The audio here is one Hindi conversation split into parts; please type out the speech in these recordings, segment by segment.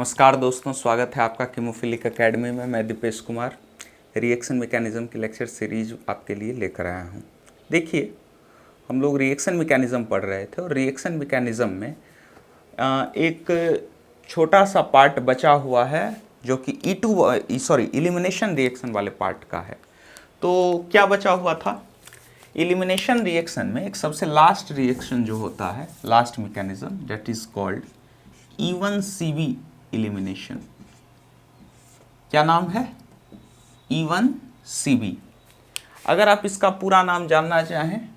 नमस्कार दोस्तों, स्वागत है आपका कीमोफिलिक एकेडमी में। मैं दीपेश कुमार रिएक्शन मैकेनिज़्म की लेक्चर सीरीज आपके लिए लेकर आया हूं। देखिए, हम लोग रिएक्शन मैकेनिज़्म पढ़ रहे थे और रिएक्शन मैकेनिज़्म में एक छोटा सा पार्ट बचा हुआ है जो कि एलिमिनेशन रिएक्शन वाले पार्ट का है। तो क्या बचा हुआ था? एलिमिनेशन रिएक्शन में एक सबसे लास्ट रिएक्शन जो होता है, last mechanism, that is called E1CB elimination. क्या नाम है? E1CB। अगर आप इसका पूरा नाम जानना चाहें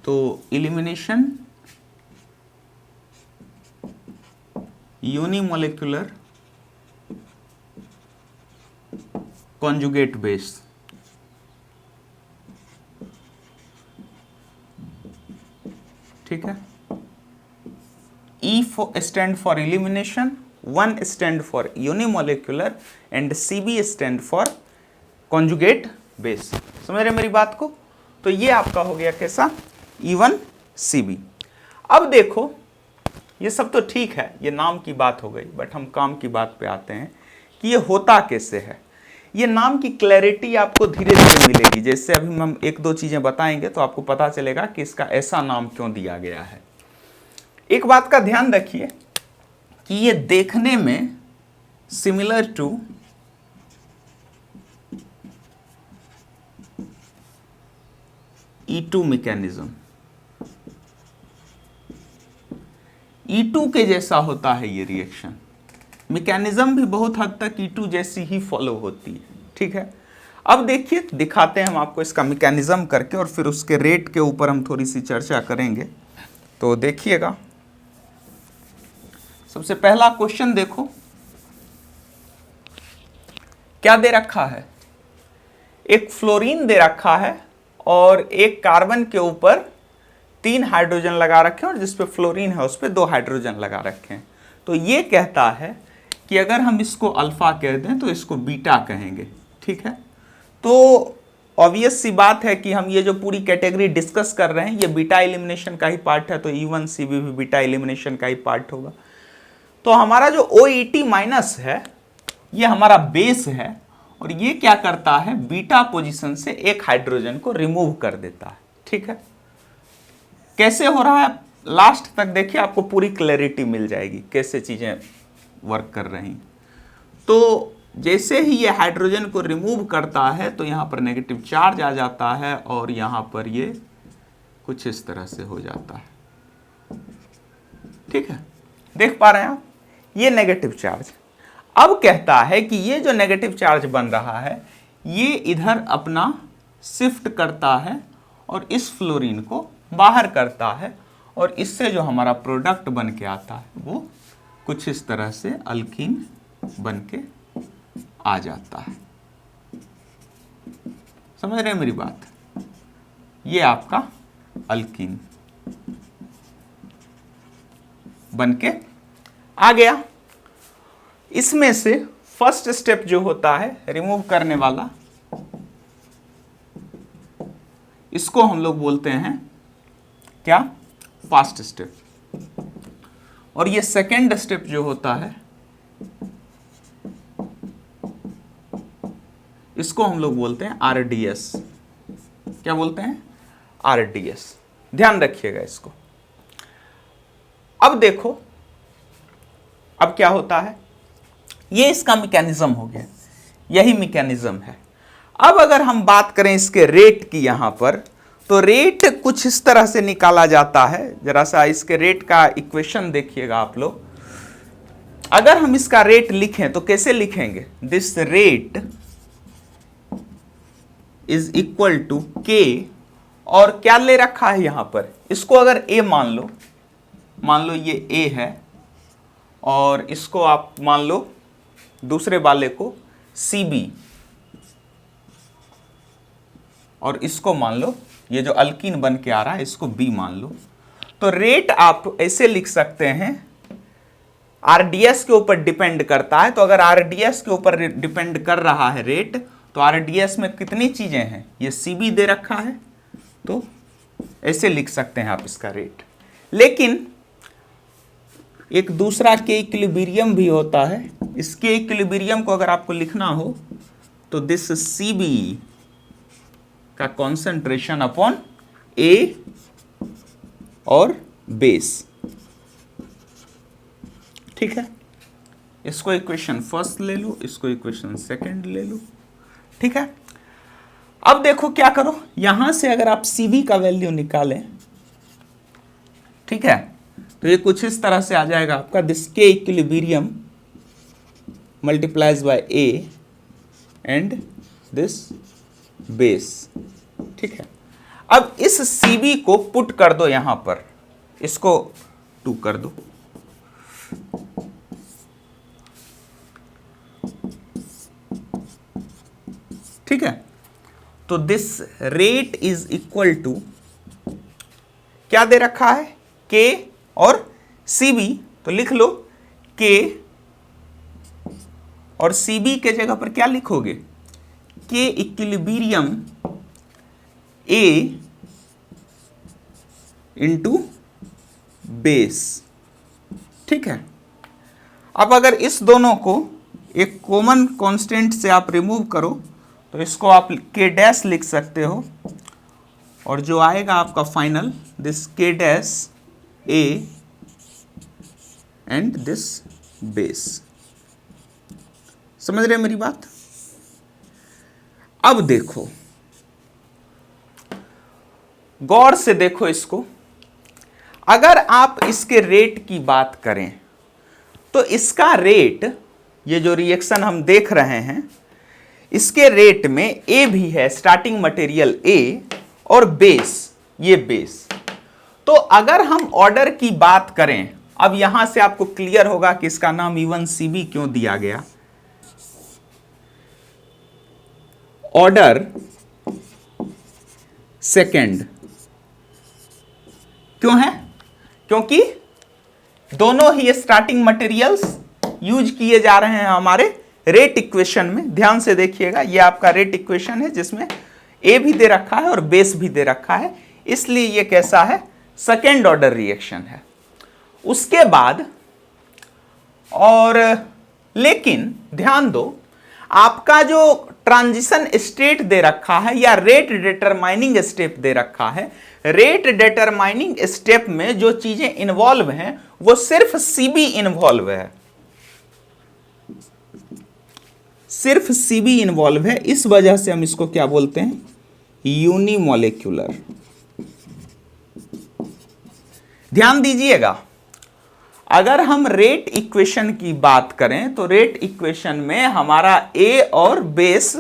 तो एलिमिनेशन यूनिमोलिकुलर कॉन्जुगेट बेस। ठीक है। E stand for elimination, 1 stand for unimolecular and CB stand for conjugate base। समझ रहे मेरी बात को? तो ये आपका हो गया कैसा? E1CB। अब देखो, ये सब तो ठीक है, ये नाम की बात हो गई, बट हम काम की बात पे आते हैं कि ये होता कैसे है। ये नाम की क्लैरिटी आपको धीरे धीरे मिलेगी। जैसे अभी हम एक दो चीज़ें बताएंगे तो आपको पता चलेगा कि इसका ऐसा नाम क्यों दिया गया है। एक बात का ध्यान रखिए कि ये देखने में similar to E2 mechanism, E2 के जैसा होता है ये रिएक्शन। मैकेनिज्म भी बहुत हद तक E2 जैसी ही फॉलो होती है। ठीक है। अब देखिए, दिखाते हैं हम आपको इसका मैकेनिज्म करके और फिर उसके रेट के ऊपर हम थोड़ी सी चर्चा करेंगे। तो देखिएगा, सबसे पहला क्वेश्चन देखो, क्या दे रखा है? एक फ्लोरीन दे रखा है और एक कार्बन के ऊपर 3 हाइड्रोजन लगा रखे हैं और जिस पे फ्लोरीन है उस पे 2 हाइड्रोजन लगा रखे हैं। तो ये कहता है कि अगर हम इसको अल्फा कह दें तो इसको बीटा कहेंगे। ठीक है। तो ऑब्वियस सी बात है कि हम ये जो पूरी कैटेगरी डिस्कस कर रहे हैं ये बीटा एलिमिनेशन का ही पार्ट है, तो E1CB भी बीटा एलिमिनेशन का ही पार्ट होगा। तो हमारा जो OET माइनस है ये हमारा बेस है और ये क्या करता है? बीटा पोजीशन से एक हाइड्रोजन को रिमूव कर देता है। ठीक है। कैसे हो रहा है? लास्ट तक देखिए, आपको पूरी क्लैरिटी मिल जाएगी कैसे चीजें वर्क कर रही। तो जैसे ही ये हाइड्रोजन को रिमूव करता है तो यहां पर नेगेटिव चार्ज आ जाता है और यहां पर ये कुछ इस तरह से हो जाता है। ठीक है, देख पा रहे हैं आप? ये नेगेटिव चार्ज अब कहता है कि ये जो नेगेटिव चार्ज बन रहा है ये इधर अपना शिफ्ट करता है और इस फ्लोरीन को बाहर करता है और इससे जो हमारा प्रोडक्ट बन के आता है वो कुछ इस तरह से अल्कीन बन के आ जाता है। समझ रहे हैं मेरी बात? ये आपका अल्कीन बन के आ गया। इसमें से फर्स्ट स्टेप जो होता है रिमूव करने वाला, इसको हम लोग बोलते हैं क्या? Fast step. और ये सेकेंड स्टेप जो होता है इसको हम लोग बोलते हैं RDS। क्या बोलते हैं? RDS। ध्यान रखिएगा इसको। अब देखो, अब क्या होता है? ये इसका मैकेनिज्म हो गया, यही मैकेनिज्म है। अब अगर हम बात करें इसके रेट की यहां पर, तो रेट कुछ इस तरह से निकाला जाता है। जरा सा इसके रेट का इक्वेशन देखिएगा आप लोग। अगर हम इसका रेट लिखें तो कैसे लिखेंगे? This rate is equal to K, और क्या ले रखा है यहां पर? इसको अगर A मान लो ये A है और इसको आप मान लो दूसरे वाले को CB और इसको मान लो ये जो अल्कीन बन के आ रहा है इसको B मान लो। तो रेट आप ऐसे लिख सकते हैं, RDS के ऊपर डिपेंड करता है। तो अगर RDS के ऊपर डिपेंड कर रहा है रेट, तो RDS में कितनी चीजें हैं? ये CB दे रखा है, तो ऐसे लिख सकते हैं आप इसका रेट। लेकिन एक दूसरा के इक्विलिब्रियम भी होता है। इसके इक्विलिब्रियम को अगर आपको लिखना हो तो दिस Cb का कॉन्सेंट्रेशन अपॉन A और बेस, ठीक है। इसको इक्वेशन फर्स्ट ले लो, इसको इक्वेशन सेकंड ले लो, ठीक है। अब देखो क्या करो, यहां से अगर आप Cb का वैल्यू निकालें, ठीक है, तो ये कुछ इस तरह से आ जाएगा आपका, दिस के equilibrium multiplies by A and this base, ठीक है। अब इस Cb को पुट कर दो यहां पर, इसको 2 कर दो, ठीक है। तो this rate is equal to क्या दे रखा है, K और Cb, तो लिख लो K और Cb के जगह पर क्या लिखोगे, K equilibrium A into base, ठीक है। अब अगर इस दोनों को एक कॉमन कांस्टेंट से आप रिमूव करो तो इसको आप K डैश लिख सकते हो, और जो आएगा आपका final, this K dash A and this base. समझ रहे हैं मेरी बात? अब देखो, गौर से देखो इसको, अगर आप इसके रेट की बात करें तो इसका रेट, ये जो रिएक्शन हम देख रहे हैं, इसके रेट में A भी है, स्टार्टिंग मटेरियल A और बेस, ये बेस। तो अगर हम ऑर्डर की बात करें, अब यहां से आपको क्लियर होगा कि इसका नाम E1Cb क्यों दिया गया। ऑर्डर सेकेंड क्यों है? क्योंकि दोनों ही स्टार्टिंग मटेरियल्स यूज किए जा रहे हैं हमारे रेट इक्वेशन में। ध्यान से देखिएगा, ये आपका रेट इक्वेशन है जिसमें ए भी दे रखा है और बेस भी दे रखा है, इसलिए ये कैसा है, सेकेंड ऑर्डर रिएक्शन है। उसके बाद और लेकिन ध्यान दो, आपका जो ट्रांजिशन स्टेट दे रखा है या रेट डिटरमाइनिंग स्टेप दे रखा है, रेट डिटरमाइनिंग स्टेप में जो चीजें इन्वॉल्व हैं वो सिर्फ Cb इन्वॉल्व है, सिर्फ Cb इन्वॉल्व है। इस वजह से हम इसको क्या बोलते हैं, यूनिमोलेक्युलर। ध्यान दीजिएगा, अगर हम रेट इक्वेशन की बात करें तो रेट इक्वेशन में हमारा A और बेस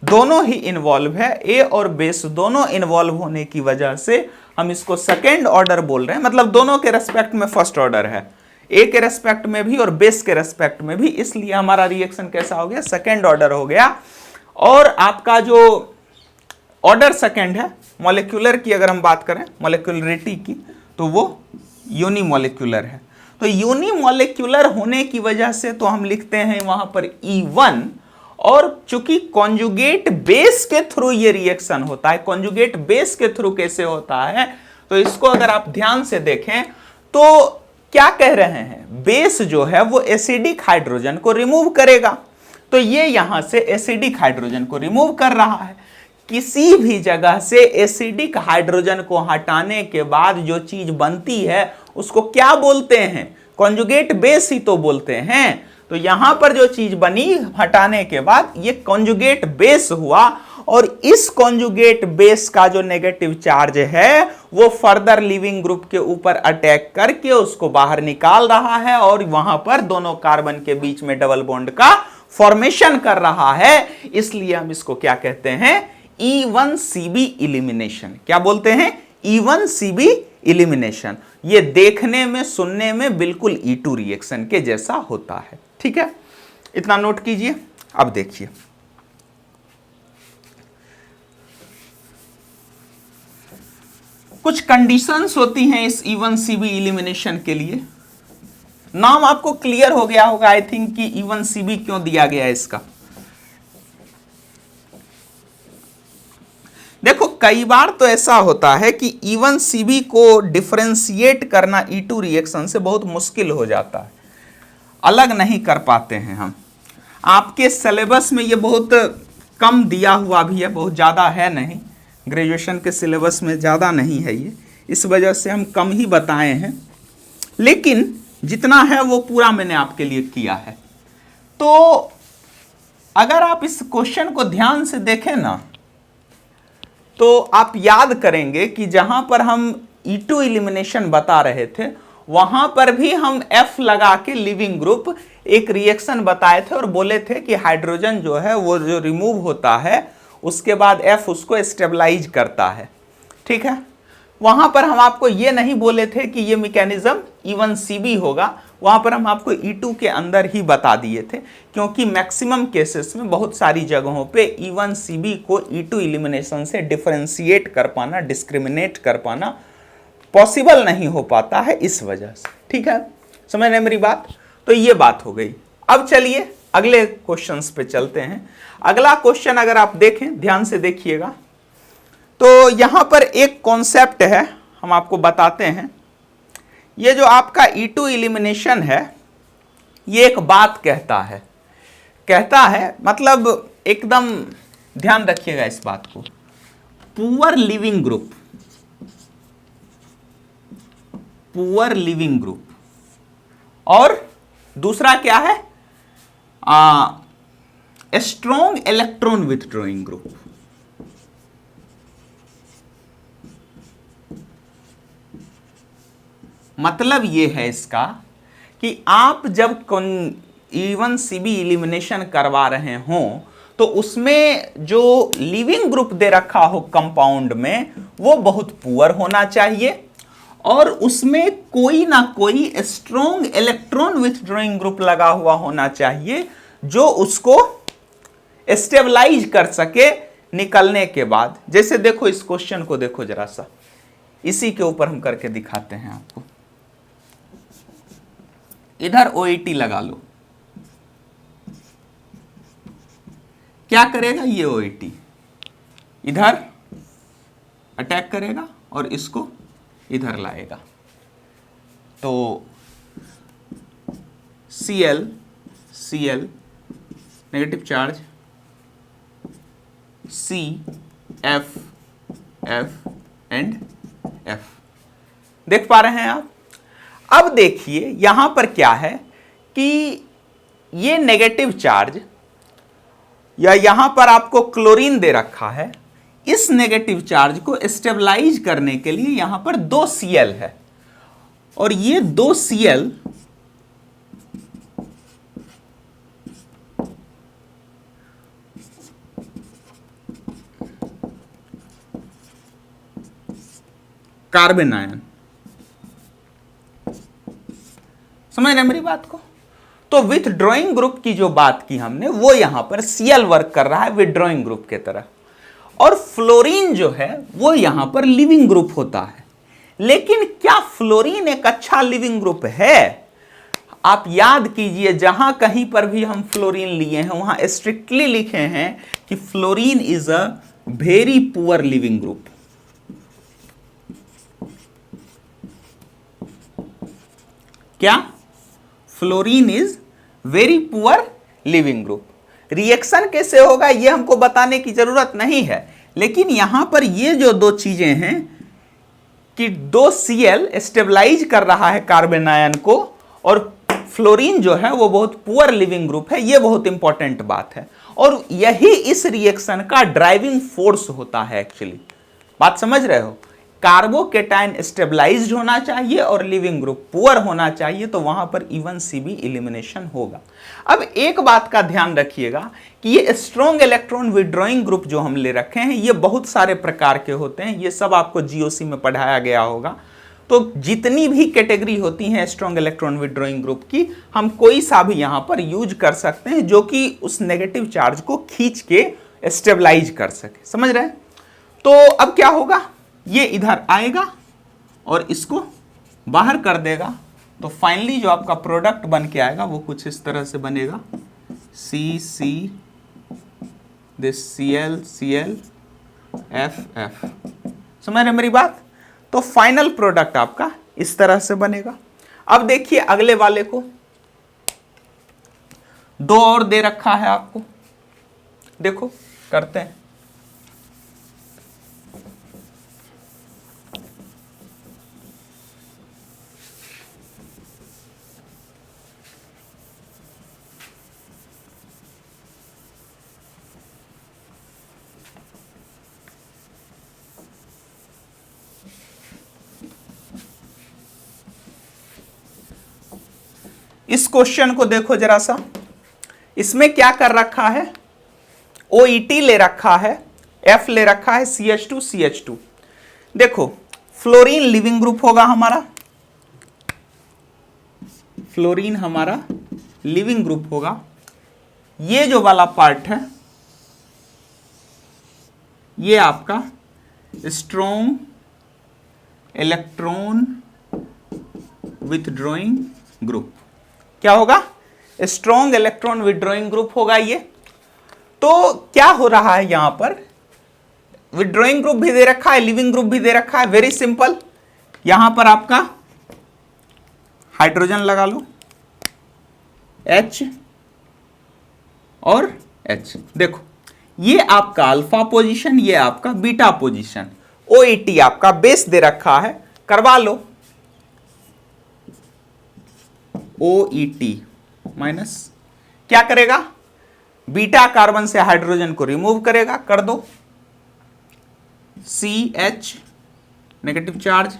दोनों ही इन्वॉल्व है। A और बेस दोनों इन्वॉल्व होने की वजह से हम इसको सेकेंड ऑर्डर बोल रहे हैं, मतलब दोनों के रेस्पेक्ट में फर्स्ट ऑर्डर है, A के रेस्पेक्ट में भी और बेस के रेस्पेक्ट में भी, इसलिए हमारा रिएक्शन कैसा हो गया, सेकेंड ऑर्डर हो गया। और आपका जो ऑर्डर सेकेंड है मॉलिक्यूलर की, अगर हम बात करें मॉलिक्यूलरिटी की, तो वो यूनिमोलेक्युलर है। तो यूनिमोलेक्युलर होने की वजह से तो हम लिखते हैं वहां पर E1, और चूंकि कॉन्जुगेट बेस के थ्रू ये रिएक्शन होता है, कॉन्जुगेट बेस के थ्रू कैसे होता है, तो इसको अगर आप ध्यान से देखें तो क्या कह रहे हैं, बेस जो है वो एसिडिक हाइड्रोजन को रिमूव करेगा, तो ये यहां से एसिडिक हाइड्रोजन को रिमूव कर रहा है। किसी भी जगह से एसिडिक हाइड्रोजन को हटाने के बाद जो चीज बनती है उसको क्या बोलते हैं, कॉन्जुगेट बेस ही तो बोलते हैं। तो यहां पर जो चीज बनी हटाने के बाद ये कॉन्जुगेट बेस हुआ, और इस कॉन्जुगेट बेस का जो नेगेटिव चार्ज है वो फर्दर लिविंग ग्रुप के ऊपर अटैक करके उसको बाहर निकाल रहा है, और वहां पर दोनों कार्बन के बीच में डबल बॉन्ड का फॉर्मेशन कर रहा है। इसलिए हम इसको क्या कहते हैं, E1Cb इलिमिनेशन। क्या बोलते हैं, E1Cb इलिमिनेशन। ये देखने में सुनने में बिल्कुल E2 रिएक्शन के जैसा होता है, ठीक है, इतना नोट कीजिए। अब देखिए, कुछ कंडीशंस होती हैं इस E1Cb इलिमिनेशन के लिए। नाम आपको क्लियर हो गया होगा आई थिंक कि E1Cb क्यों दिया गया है इसका। देखो कई बार तो ऐसा होता है कि इवन सीबी को डिफरेंशिएट करना E2 रिएक्शन से बहुत मुश्किल हो जाता है, अलग नहीं कर पाते हैं हम। आपके सिलेबस में ये बहुत कम दिया हुआ भी है, बहुत ज़्यादा है नहीं, ग्रेजुएशन के सिलेबस में ज़्यादा नहीं है ये, इस वजह से हम कम ही बताए हैं, लेकिन जितना है वो पूरा मैंने आपके लिए किया है। तो अगर आप इस क्वेश्चन को ध्यान से देखें ना, तो आप याद करेंगे कि जहां पर हम E2 एलिमिनेशन बता रहे थे वहां पर भी हम F लगा के लिविंग ग्रुप एक रिएक्शन बताए थे और बोले थे कि हाइड्रोजन जो है वो जो रिमूव होता है उसके बाद F उसको स्टेबलाइज करता है, ठीक है। वहां पर हम आपको ये नहीं बोले थे कि ये मैकेनिज्म E1CB होगा, वहां पर हम आपको E2 के अंदर ही बता दिए थे, क्योंकि मैक्सिमम केसेस में बहुत सारी जगहों पे E1CB को E2 एलिमिनेशन से डिफरेंशिएट कर पाना, डिस्क्रिमिनेट कर पाना पॉसिबल नहीं हो पाता है, इस वजह से, ठीक है। समझ रहे मेरी बात? तो ये बात हो गई। अब चलिए अगले क्वेश्चंस पे चलते हैं। अगला क्वेश्चन अगर आप देखें, ध्यान से देखिएगा, तो यहां पर एक कॉन्सेप्ट है, हम आपको बताते हैं। ये जो आपका E2 एलिमिनेशन है, ये एक बात कहता है मतलब एकदम ध्यान रखिएगा इस बात को, पुअर लिविंग ग्रुप और दूसरा क्या है, स्ट्रॉन्ग इलेक्ट्रॉन विथड्रॉइंग ग्रुप। मतलब ये है इसका कि आप जब E1CB एलिमिनेशन करवा रहे हो तो उसमें जो लिविंग ग्रुप दे रखा हो कंपाउंड में वो बहुत पुअर होना चाहिए और उसमें कोई ना कोई स्ट्रॉन्ग इलेक्ट्रॉन विथड्रॉइंग ग्रुप लगा हुआ होना चाहिए जो उसको स्टेबलाइज कर सके निकलने के बाद। जैसे देखो इस क्वेश्चन को देखो जरा सा, इसी के ऊपर हम करके दिखाते हैं आपको। इधर OAT लगा लो, क्या करेगा ये OAT, इधर अटैक करेगा और इसको इधर लाएगा, तो Cl negative charge, C F and F। देख पा रहे हैं आप? अब देखिए यहां पर क्या है कि ये नेगेटिव चार्ज या यहां पर आपको क्लोरीन दे रखा है, इस नेगेटिव चार्ज को स्टेबलाइज करने के लिए यहां पर 2 Cl है और ये 2 Cl कार्बन आयन, समझ रहे मेरी बात को? तो विथड्रॉइंग ग्रुप की जो बात की हमने वो यहां पर Cl वर्क कर रहा है विथड्रॉइंग ग्रुप के तरह, और फ्लोरीन जो है वो यहां पर लिविंग ग्रुप होता है। लेकिन क्या फ्लोरीन एक अच्छा लिविंग ग्रुप है? आप याद कीजिए जहां कहीं पर भी हम फ्लोरीन लिए हैं वहां स्ट्रिक्टली लिखे हैं कि fluorine is a very poor leaving group. क्या? Fluorine is very poor leaving group. Reaction कैसे होगा ये हमको बताने की जरूरत नहीं है, लेकिन यहां पर ये जो 2 चीजें हैं कि 2 Cl स्टेबलाइज कर रहा है कार्बन आयन को और फ्लोरीन जो है वो बहुत पुअर लिविंग ग्रुप है, ये बहुत इंपॉर्टेंट बात है और यही इस रिएक्शन का ड्राइविंग फोर्स होता है एक्चुअली। बात समझ रहे हो? कार्बोकेटाइन स्टेबलाइज्ड होना चाहिए और लिविंग ग्रुप पुअर होना चाहिए, तो वहां पर E1CB एलिमिनेशन होगा। अब एक बात का ध्यान रखिएगा कि ये स्ट्रॉन्ग इलेक्ट्रॉन विड्रॉइंग ग्रुप जो हम ले रखे हैं ये बहुत सारे प्रकार के होते हैं, ये सब आपको GOC में पढ़ाया गया होगा। तो जितनी भी कैटेगरी होती हैं स्ट्रॉन्ग इलेक्ट्रॉन विड्रॉइंग ग्रुप की, हम कोई सा भी यहां पर यूज कर सकते हैं जो कि उस नेगेटिव चार्ज को खींच के स्टेबलाइज कर सके। समझ रहे हैं? तो अब क्या होगा, ये इधर आएगा और इसको बाहर कर देगा, तो फाइनली जो आपका प्रोडक्ट बन के आएगा वो कुछ इस तरह से बनेगा, CC, this Cl F F. समझ रहे मेरी बात? तो फाइनल प्रोडक्ट आपका इस तरह से बनेगा। अब देखिए अगले वाले को, दो और दे रखा है आपको, देखो करते हैं। इस क्वेश्चन को देखो जरा सा, इसमें क्या कर रखा है, OET ले रखा है, F ले रखा है, CH2 CH2। देखो फ्लोरीन लिविंग ग्रुप होगा हमारा, फ्लोरीन हमारा लिविंग ग्रुप होगा। ये जो वाला पार्ट है ये आपका स्ट्रॉन्ग इलेक्ट्रॉन विथड्रॉइंग ग्रुप, क्या होगा, स्ट्रॉन्ग इलेक्ट्रॉन विथड्रॉइंग ग्रुप होगा ये। तो क्या हो रहा है यहां पर, विथड्रॉइंग ग्रुप भी दे रखा है, लिविंग ग्रुप भी दे रखा है। वेरी सिंपल, यहां पर आपका हाइड्रोजन लगा लो, H और H। देखो ये आपका अल्फा पोजीशन, ये आपका बीटा पोजीशन। OET आपका बेस दे रखा है, करवा लो OET माइनस, क्या करेगा, बीटा कार्बन से हाइड्रोजन को रिमूव करेगा, कर दो CH नेगेटिव चार्ज,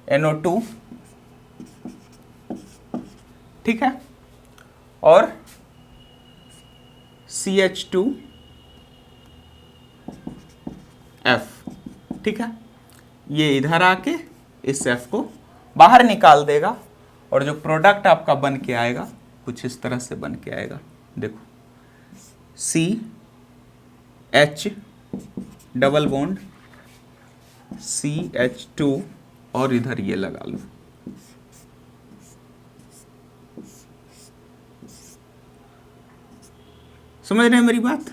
NO2, ठीक है, और CH2F, ठीक है। ये इधर आके इस F को बाहर निकाल देगा और जो प्रोडक्ट आपका बन के आएगा कुछ इस तरह से बन के आएगा। देखो CH डबल बॉन्ड CH2 और इधर ये लगा लो, समझ रहे हैं मेरी बात?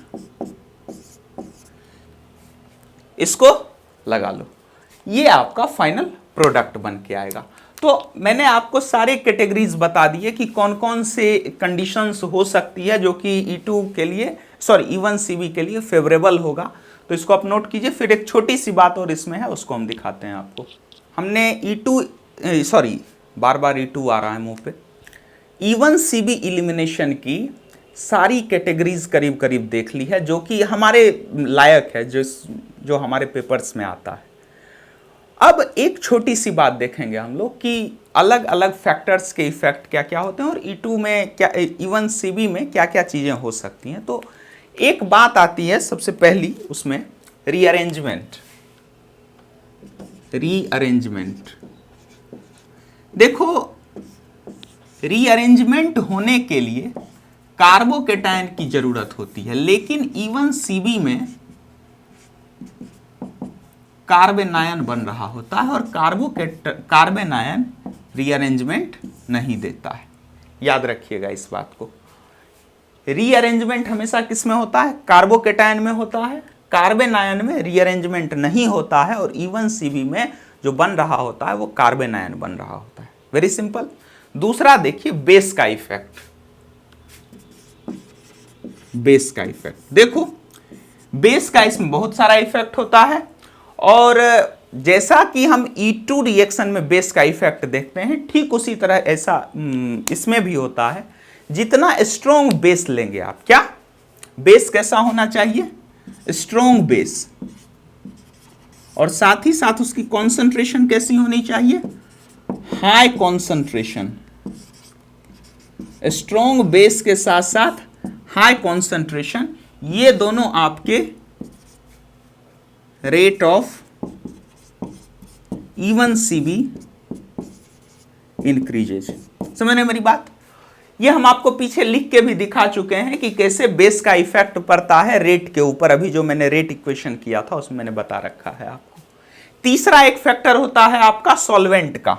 इसको लगा लो, ये आपका फाइनल प्रोडक्ट बन के आएगा। तो मैंने आपको सारे कैटेगरीज बता दिए कि कौन कौन से कंडीशंस हो सकती है जो कि E2 के लिए, सॉरी E1CB के लिए फेवरेबल होगा। तो इसको आप नोट कीजिए। फिर एक छोटी सी बात और इसमें है, उसको हम दिखाते हैं आपको। हमने E2 सॉरी बार बार E2 आ रहा है मुंह पे, E1CB इलिमिनेशन की सारी कैटेगरीज करीब करीब देख ली है जो कि हमारे लायक है, जो हमारे पेपर्स में आता है। अब एक छोटी सी बात देखेंगे हम लोग कि अलग अलग फैक्टर्स के इफेक्ट क्या क्या होते हैं और E2 में क्या, E1CB में क्या क्या चीज़ें हो सकती हैं। तो एक बात आती है सबसे पहली उसमें, रीअरेंजमेंट। रीअरेंजमेंट, देखो रीअरेंजमेंट होने के लिए कार्बोकेटायन की जरूरत होती है, लेकिन E1CB में कार्बन आयन बन रहा होता है और कार्बन आयन रीअरेंजमेंट नहीं देता है। याद रखिएगा इस बात को। रीअरेंजमेंट हमेशा किस में होता है, कार्बोकेटायन में होता है। कार्बन आयन में रीअरेंजमेंट नहीं होता है और E1CB में जो बन रहा होता है वो कार्बन आयन बन रहा होता है। Very simple. दूसरा देखिए बेस का इफेक्ट। बेस का इफेक्ट देखो, बेस का इसमें बहुत सारा इफेक्ट होता है और जैसा कि हम E2 रिएक्शन में बेस का इफेक्ट देखते हैं ठीक उसी तरह ऐसा इसमें भी होता है। जितना स्ट्रॉन्ग बेस लेंगे आप, क्या बेस कैसा होना चाहिए, स्ट्रॉन्ग बेस, और साथ ही साथ उसकी कॉन्सेंट्रेशन कैसी होनी चाहिए, हाई कॉन्सेंट्रेशन। स्ट्रॉन्ग बेस के साथ साथ हाई कॉन्सेंट्रेशन, ये दोनों आपके रेट ऑफ E1CB इंक्रीजेज। समझ रहे मेरी बात? ये हम आपको पीछे लिख के भी दिखा चुके हैं कि कैसे बेस का इफेक्ट पड़ता है रेट के ऊपर। अभी जो मैंने रेट इक्वेशन किया था उसमें मैंने बता रखा है आपको। तीसरा एक फैक्टर होता है आपका सॉल्वेंट का,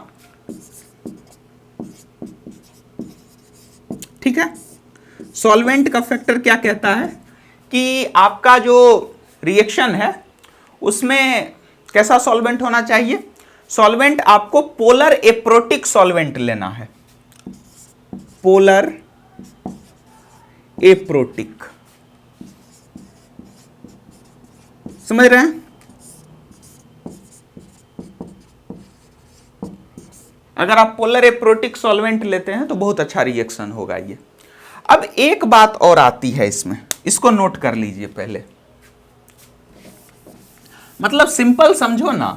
ठीक है। सॉल्वेंट का फैक्टर क्या कहता है कि आपका जो रिएक्शन है उसमें कैसा सॉल्वेंट होना चाहिए। सॉल्वेंट आपको पोलर एप्रोटिक सॉल्वेंट लेना है, पोलर एप्रोटिक, समझ रहे हैं। अगर आप पोलर एप्रोटिक सॉल्वेंट लेते हैं तो बहुत अच्छा रिएक्शन होगा ये। अब एक बात और आती है इसमें, इसको नोट कर लीजिए पहले। मतलब सिंपल समझो ना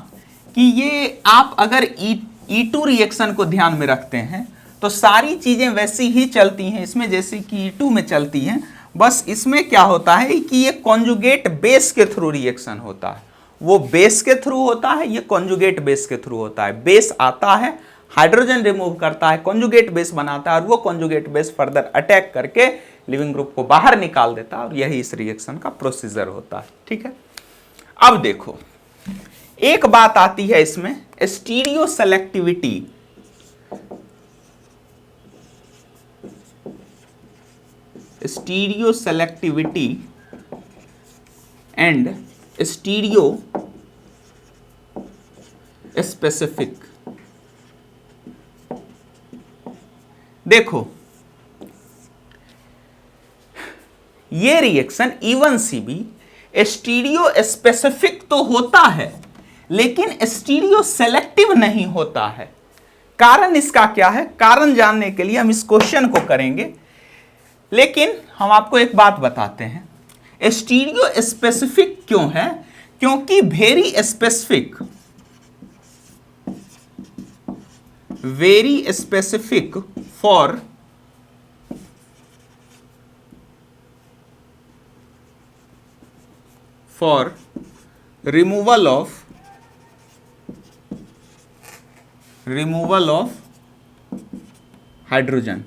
कि ये आप अगर E2 रिएक्शन को ध्यान में रखते हैं तो सारी चीजें वैसी ही चलती हैं इसमें जैसे कि E2 में चलती हैं, बस इसमें क्या होता है कि ये कॉन्जुगेट बेस के थ्रू रिएक्शन होता है। वो बेस के थ्रू होता है, ये कॉन्जुगेट बेस के थ्रू होता है। बेस आता है, हाइड्रोजन रिमूव करता है, कॉन्जुगेट बेस बनाता है और वो कॉन्जुगेट बेस फर्दर अटैक करके लिविंग ग्रुप को बाहर निकाल देता है और यही इस रिएक्शन का प्रोसीजर होता है। ठीक है। अब देखो एक बात आती है इसमें, stereo selectivity. Stereo selectivity and stereo specific. देखो ये रिएक्शन E1CB स्टीरियो स्पेसिफिक तो होता है लेकिन स्टीरियो सेलेक्टिव नहीं होता है। कारण इसका क्या है, कारण जानने के लिए हम इस क्वेश्चन को करेंगे, लेकिन हम आपको एक बात बताते हैं। स्टीरियो स्पेसिफिक क्यों है, क्योंकि very specific for removal of hydrogen.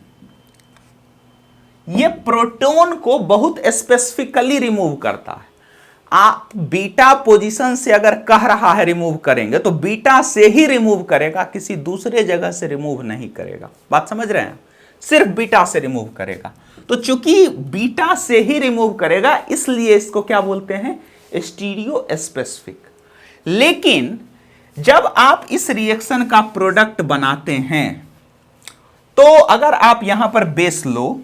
ये प्रोटॉन को बहुत स्पेसिफिकली रिमूव करता है। आप बीटा पोजीशन से अगर कह रहा है रिमूव करेंगे तो बीटा से ही रिमूव करेगा, किसी दूसरे जगह से रिमूव नहीं करेगा। बात समझ रहे हैं, सिर्फ बीटा से रिमूव करेगा। तो चूंकि बीटा से ही रिमूव करेगा इसलिए इसको क्या बोलते हैं, स्टीरियो स्पेसिफिक। लेकिन जब आप इस रिएक्शन का प्रोडक्ट बनाते हैं तो अगर आप यहां पर बेस लो,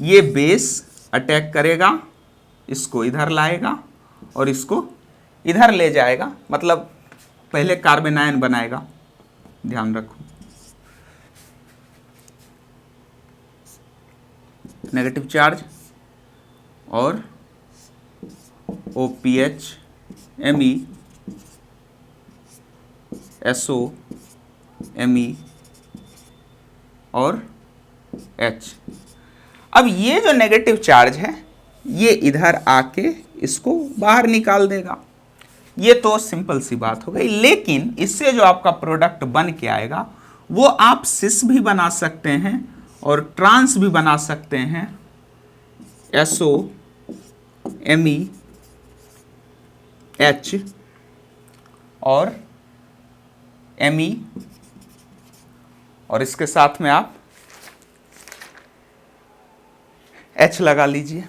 ये बेस अटैक करेगा, इसको इधर लाएगा और इसको इधर ले जाएगा, मतलब पहले कार्बन आयन बनाएगा, ध्यान रखो, नेगेटिव चार्ज और OPH Me SO Me और H। अब ये जो नेगेटिव चार्ज है ये इधर आके इसको बाहर निकाल देगा। ये तो सिंपल सी बात हो गई। लेकिन इससे जो आपका प्रोडक्ट बन के आएगा वो आप सिस भी बना सकते हैं और ट्रांस भी बना सकते हैं, SO Me H और Me, और इसके साथ में आप H लगा लीजिए।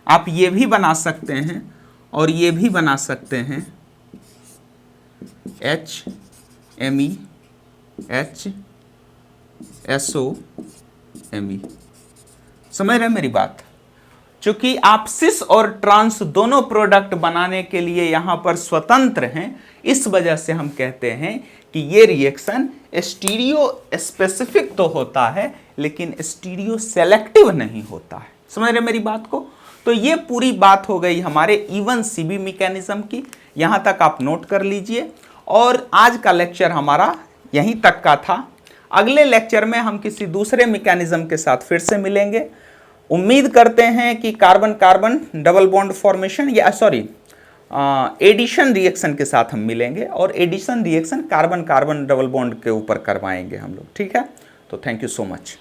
आप ये भी बना सकते हैं और ये भी बना सकते हैं, H Me H SO Me। समझ रहे हैं मेरी बात। चूंकि आप सिस और ट्रांस दोनों प्रोडक्ट बनाने के लिए यहां पर स्वतंत्र हैं, इस वजह से हम कहते हैं कि ये रिएक्शन स्टीरियो स्पेसिफिक तो होता है लेकिन स्टीरियो सेलेक्टिव नहीं होता है। समझ रहे मेरी बात को। तो ये पूरी बात हो गई हमारे E1CB मैकेनिज्म की, यहां तक आप नोट कर लीजिए। और आज का लेक्चर हमारा यहीं तक का था। अगले लेक्चर में हम किसी दूसरे मैकेनिज्म के साथ फिर से मिलेंगे। उम्मीद करते हैं कि carbon carbon double bond formation या एडिशन रिएक्शन के साथ हम मिलेंगे और addition reaction carbon carbon double bond के ऊपर करवाएंगे हम लोग। ठीक है, तो थैंक यू सो मच।